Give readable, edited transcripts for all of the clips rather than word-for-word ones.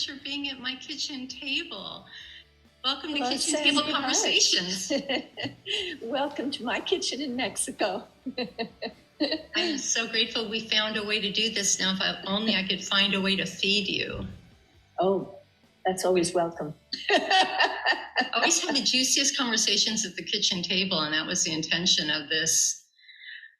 much for being at my kitchen table. Welcome to Hello, Kitchen Sandy. Table Conversations. Welcome to my kitchen in Mexico. I'm so grateful we found a way to do this now. If only I could find a way to feed you. Oh, that's always welcome. I always have the juiciest conversations at the kitchen table, and that was the intention of this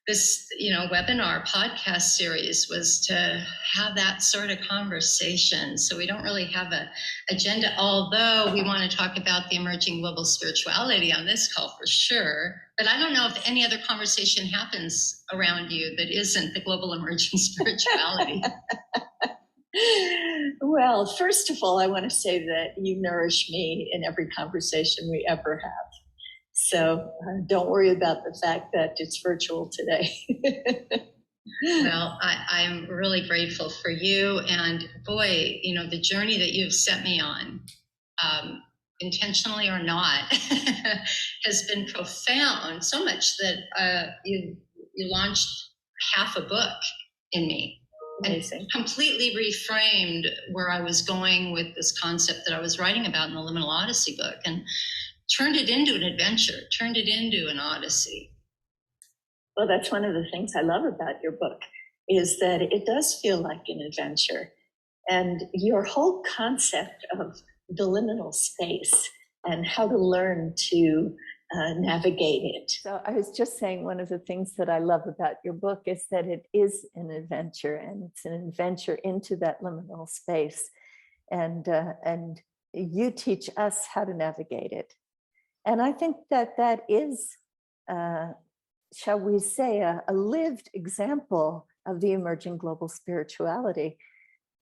webinar podcast series, was to have that sort of conversation. So we don't really have an agenda, although we want to talk about the emerging global spirituality on this call for sure. But I don't know if any other conversation happens around you that isn't the global emerging spirituality. Well, first of all, I want to say that you nourish me in every conversation we ever have. So don't worry about the fact that it's virtual today. Well, I'm really grateful for you. And boy, the journey that you've set me on, intentionally or not, has been profound. So much that you launched half a book in me. Amazing. And completely reframed where I was going with this concept that I was writing about in the Liminal Odyssey book, and turned it into an adventure, turned it into an odyssey. Well, that's one of the things I love about your book, is that it does feel like an adventure. And your whole concept of the liminal space and how to learn to navigate it. So I was just saying, one of the things that I love about your book is that it is an adventure, and it's an adventure into that liminal space. And you teach us how to navigate it. And I think that is, shall we say, a lived example of the emerging global spirituality.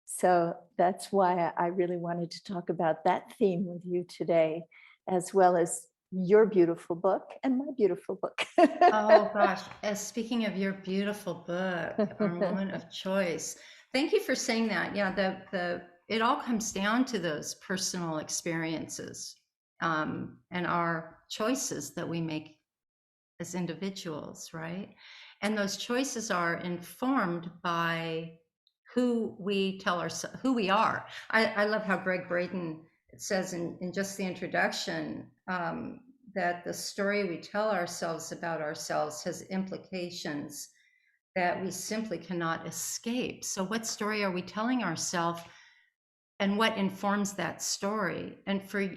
So that's why I really wanted to talk about that theme with you today, as well as your beautiful book and my beautiful book. Oh gosh, speaking of your beautiful book, Our Moment of Choice. Thank you for saying that. Yeah, it all comes down to those personal experiences. And our choices that we make as individuals, right? And those choices are informed by who we tell ourselves, who we are. I love how Greg Braden says in just the introduction, that the story we tell ourselves about ourselves has implications that we simply cannot escape. So what story are we telling ourselves, and what informs that story? And for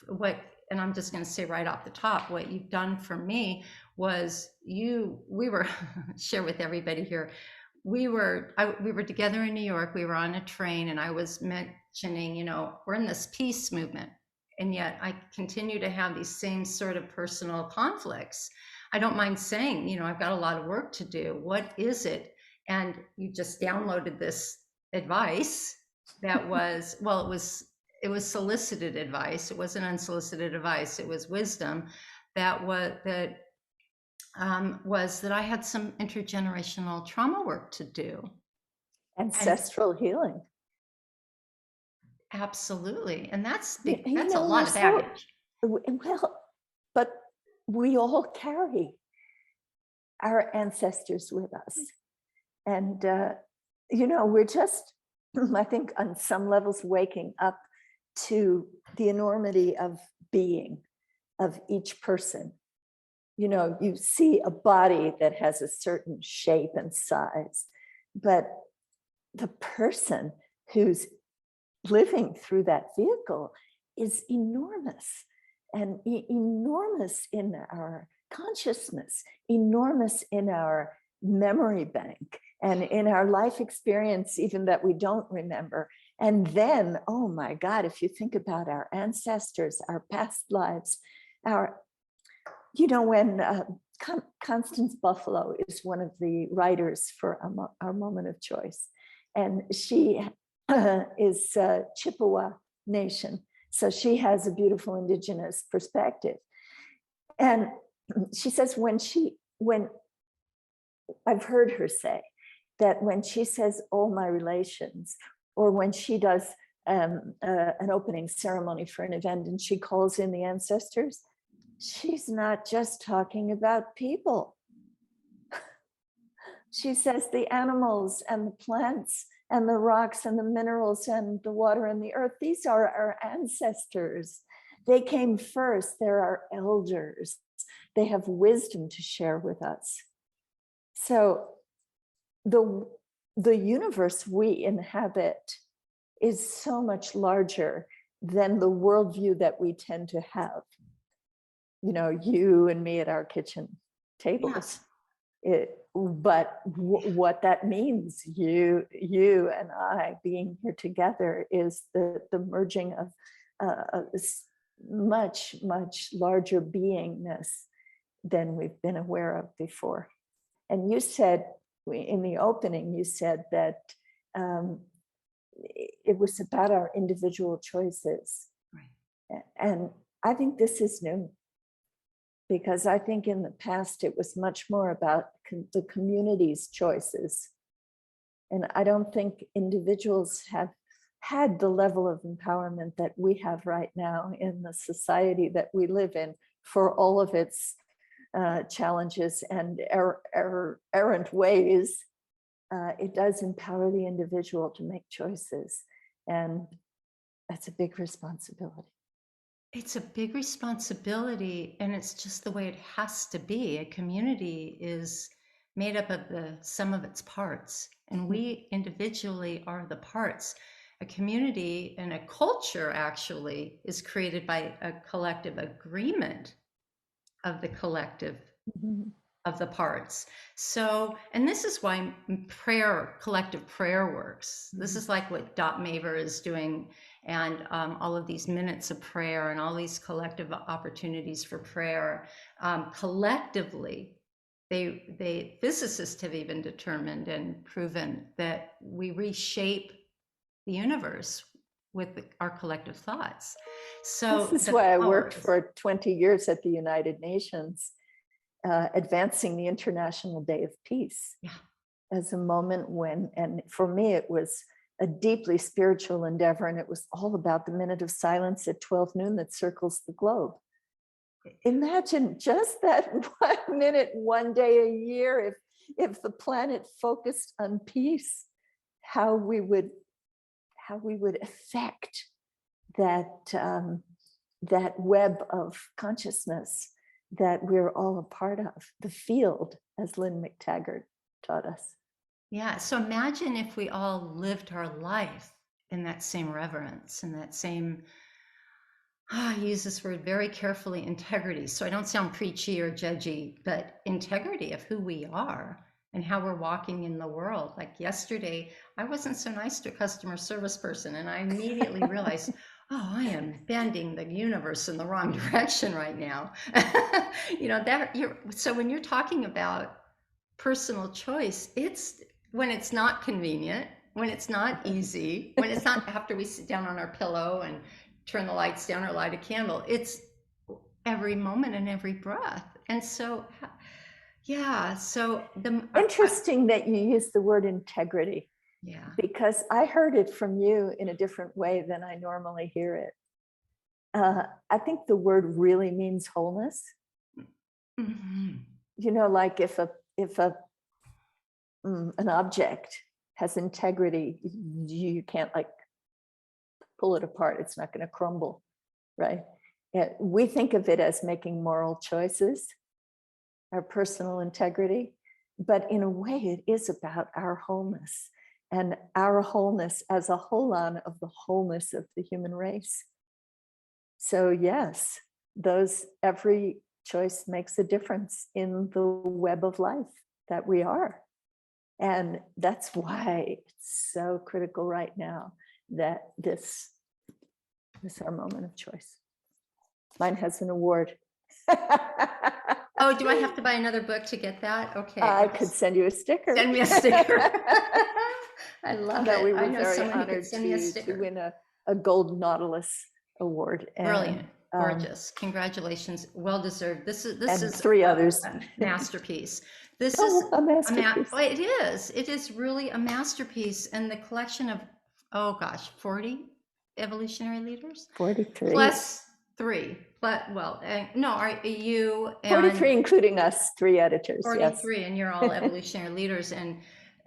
what, and I'm just going to say right off the top, what you've done for me was we were share with everybody here. We were together in New York. We were on a train, and I was mentioning, we're in this peace movement, and yet I continue to have these same sort of personal conflicts. I don't mind saying, I've got a lot of work to do. What is it? And you just downloaded this advice that was, well, it was solicited advice. It wasn't unsolicited advice. It was wisdom that I had some intergenerational trauma work to do. Ancestral healing. Absolutely. And that's a lot of baggage. Well, but we all carry our ancestors with us. And, we're just, I think, on some levels, waking up to the enormity of being of each person. You see a body that has a certain shape and size, but the person who's living through that vehicle is enormous, and enormous in our consciousness, enormous in our memory bank, and in our life experience, even that we don't remember. And then, oh my God, if you think about our ancestors, our past lives, when Constance Buffalo is one of the writers for Our Moment of Choice, and she is Chippewa Nation. So she has a beautiful indigenous perspective. And she says when I've heard her say that when she says all my relations, or when she does an opening ceremony for an event and she calls in the ancestors, she's not just talking about people. She says the animals and the plants and the rocks and the minerals and the water and the earth. These are our ancestors. They came first. They're our elders. They have wisdom to share with us. So the universe we inhabit is so much larger than the worldview that we tend to have. You know, you and me at our kitchen tables. Yeah. But what that means, you and I being here together, is the merging of much, much larger beingness than we've been aware of before. And you said, in the opening, you said that it was about our individual choices. Right. And I think this is new, because I think in the past it was much more about the community's choices. And I don't think individuals have had the level of empowerment that we have right now in the society that we live in, for all of its challenges and errant ways. It does empower the individual to make choices. And that's a big responsibility. It's a big responsibility, and it's just the way it has to be. A community is made up of the sum of its parts, and we individually are the parts. A community and a culture actually is created by a collective agreement of the collective of the parts. So, and this is why collective prayer works. This is like what Dot Maver is doing, and all of these minutes of prayer and all these collective opportunities for prayer. Collectively, they physicists have even determined and proven that we reshape the universe with our collective thoughts. So this is why I worked for 20 years at the United Nations, advancing the International Day of Peace. Yeah. As a moment when, and for me, it was a deeply spiritual endeavor, and it was all about the minute of silence at 12 noon that circles the globe. Imagine just that 1 minute, one day a year, if the planet focused on peace, how we would affect that that web of consciousness that we're all a part of, the field, as Lynn McTaggart taught us. Yeah, so imagine if we all lived our life in that same reverence and that same, I use this word very carefully, integrity. So I don't sound preachy or judgy, but integrity of who we are and how we're walking in the world. Like yesterday, I wasn't so nice to a customer service person, and I immediately realized, oh, I am bending the universe in the wrong direction right now. You know, so when you're talking about personal choice, it's when it's not convenient, when it's not easy, when it's not after we sit down on our pillow and turn the lights down or light a candle. It's every moment and every breath. And so, yeah, so interesting that you use the word integrity. Yeah, because I heard it from you in a different way than I normally hear it. I think the word really means wholeness. Mm-hmm. You know, like if an object has integrity, you can't like pull it apart. It's not going to crumble, right? We think of it as making moral choices, our personal integrity, but in a way it is about our wholeness, and our wholeness as a whole-on of the wholeness of the human race. So yes, every choice makes a difference in the web of life that we are. And that's why it's so critical right now that this is our moment of choice. Mine has an award. Oh, do I have to buy another book to get that? Okay. I could send you a sticker. Send me a sticker. I love it. We were I know very someone who honored could send me a sticker. To win a Gold Nautilus Award. Brilliant. Gorgeous. Congratulations. Well deserved. This is 3 others. A masterpiece. This is a masterpiece. It is. It is really a masterpiece. And the collection of, 40 evolutionary leaders? 43. Plus 3. Well, no, are you? 43, including us, 3 editors. 43, yes. And you're all evolutionary leaders. And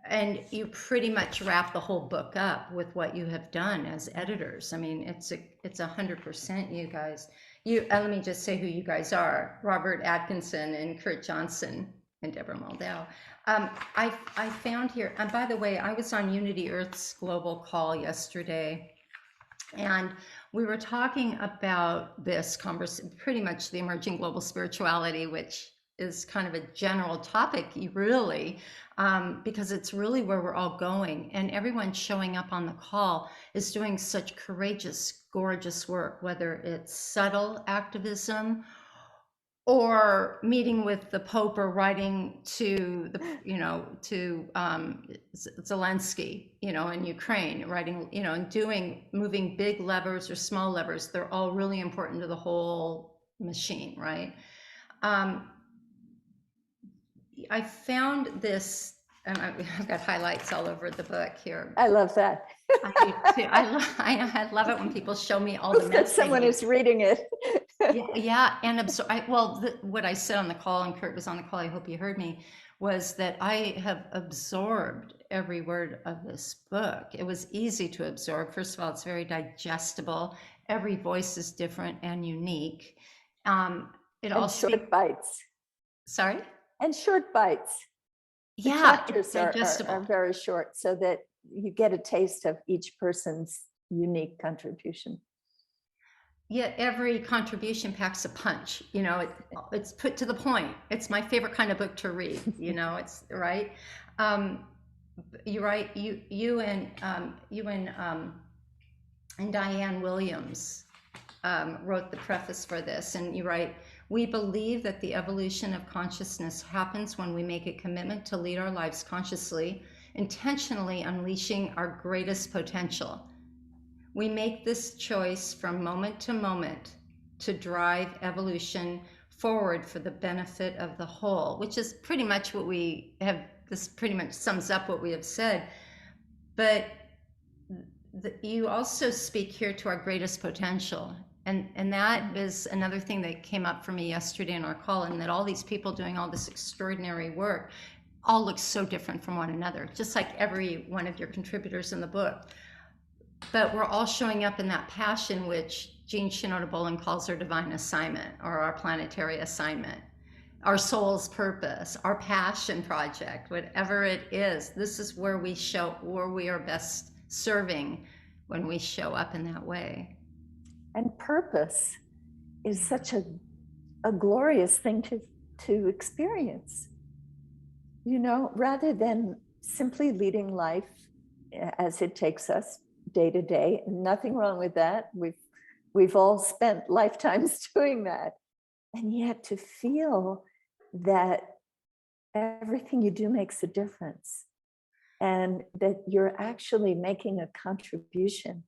and you pretty much wrap the whole book up with what you have done as editors. I mean, it's 100% you guys. Let me just say who you guys are: Robert Atkinson and Kurt Johnson and Deborah Moldow. I found here, and by the way, I was on Unity.Earth's global call yesterday, and we were talking about this conversation, pretty much the emerging global spirituality, which is kind of a general topic, really, because it's really where we're all going. And everyone showing up on the call is doing such courageous, gorgeous work, whether it's subtle activism or meeting with the Pope or writing to Zelensky, in Ukraine, writing, and moving big levers or small levers. They're all really important to the whole machine, right? I found this, and I've got highlights all over the book here. I love that. I do too. I love it when people show me all the That mess someone is reading it. Yeah, and what I said on the call, and Kurt was on the call, I hope you heard me, was that I have absorbed every word of this book. It was easy to absorb. First of all, it's very digestible. Every voice is different and unique. It And also short bites. Sorry? And short bites. The Yeah, it's chapters are digestible. very short, so that you get a taste of each person's unique contribution. Yeah, every contribution packs a punch. It's put to the point. It's my favorite kind of book to read. It's right. You're right. You and Diane Williams wrote the preface for this, and you write, "We believe that the evolution of consciousness happens when we make a commitment to lead our lives consciously, intentionally unleashing our greatest potential. We make this choice from moment to moment to drive evolution forward for the benefit of the whole," which is pretty much what we have. This pretty much sums up what we have said. But you also speak here to our greatest potential. And that is another thing that came up for me yesterday in our call, and that all these people doing all this extraordinary work all look so different from one another, just like every one of your contributors in the book. But we're all showing up in that passion, which Jean Shinoda Bolen calls our divine assignment, or our planetary assignment, our soul's purpose, our passion project, whatever it is. This is where we are best serving, when we show up in that way. And purpose is such a glorious thing to experience. Rather than simply leading life as it takes us day to day. Nothing wrong with that. We've all spent lifetimes doing that. And yet to feel that everything you do makes a difference, and that you're actually making a contribution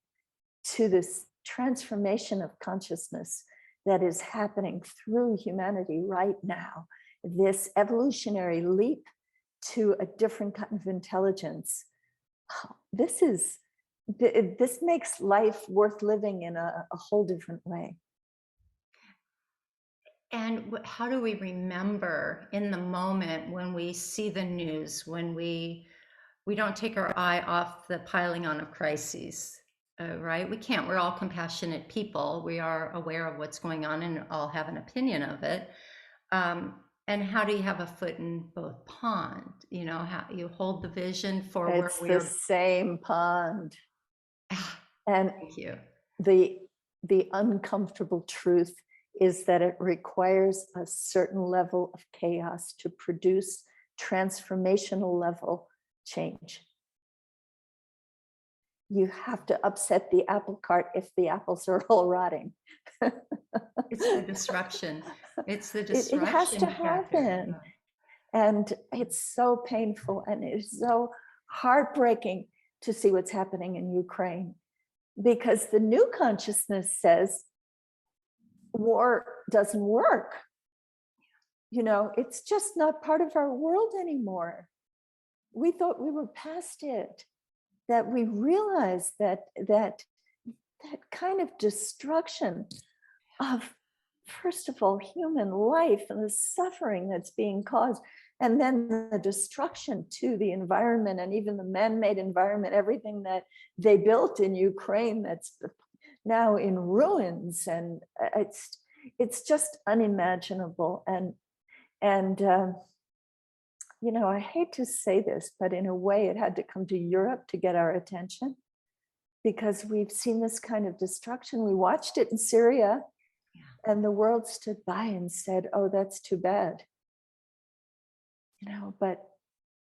to this transformation of consciousness that is happening through humanity right now, this evolutionary leap to a different kind of intelligence. This makes life worth living in a whole different way. And how do we remember in the moment when we see the news, when we don't take our eye off the piling on of crises, right? We can't. We're all compassionate people. We are aware of what's going on and all have an opinion of it. And how do you have a foot in both ponds? How you hold the vision for it's where the same pond. And thank you. The uncomfortable truth is that it requires a certain level of chaos to produce transformational level change. You have to upset the apple cart if the apples are all rotting. It's the disruption. It's the disruption. It has to happen. And it's so painful, and it's so heartbreaking to see what's happening in Ukraine, because the new consciousness says war doesn't work. It's just not part of our world anymore. We thought we were past it, that we realized that kind of destruction of, first of all, human life and the suffering that's being caused And then the destruction to the environment and even the man-made environment, everything that they built in Ukraine that's now in ruins, and it's just unimaginable. And you know, I hate to say this, but in a way it had to come to Europe to get our attention, because we've seen this kind of destruction. We watched it in Syria, and the world stood by and said, oh, that's too bad. You know, but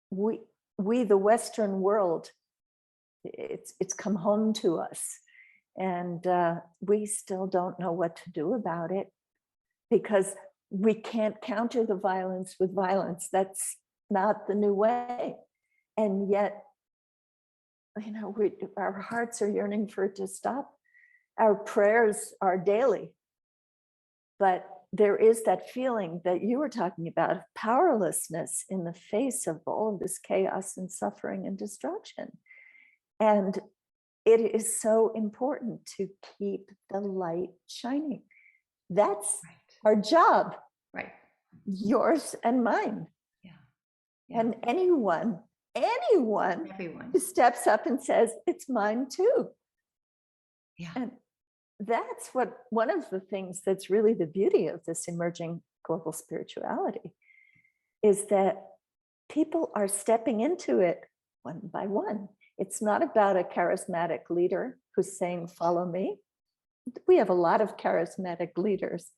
we the Western world, it's come home to us, and we still don't know what to do about it, because we can't counter the violence with violence. That's not the new way. And yet, you know, our hearts are yearning for it to stop. Our prayers are daily. But there is that feeling that you were talking about of powerlessness in the face of all of this chaos and suffering and destruction. And it is so important to keep the light shining. That's our job. Right. Yours and mine. Yeah. And anyone Everyone. who steps up and says, it's mine too. Yeah. And that's what one of the things that's really the beauty of this emerging global spirituality is, that people are stepping into it one by one. It's not about a charismatic leader who's saying, follow me. We have a lot of charismatic leaders,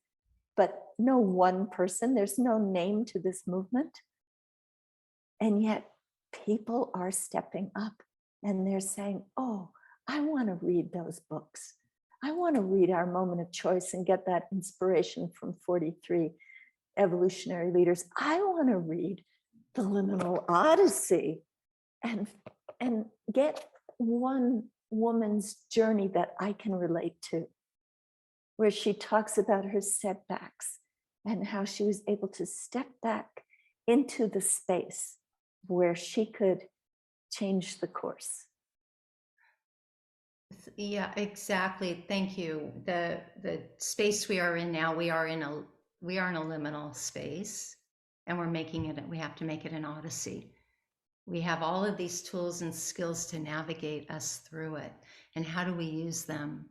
but no one person, there's no name to this movement. And yet people are stepping up and they're saying, oh, I want to read those books. I want to read Our Moment of Choice and get that inspiration from 43 evolutionary leaders. I want to read the Liminal Odyssey and get one woman's journey that I can relate to, where she talks about her setbacks and how she was able to step back into the space where she could change the course. Yeah, exactly. Thank you. The space we are in now, we are in a liminal space, and we're making it, we have to make it an odyssey. We have all of these tools and skills to navigate us through it. And how do we use them?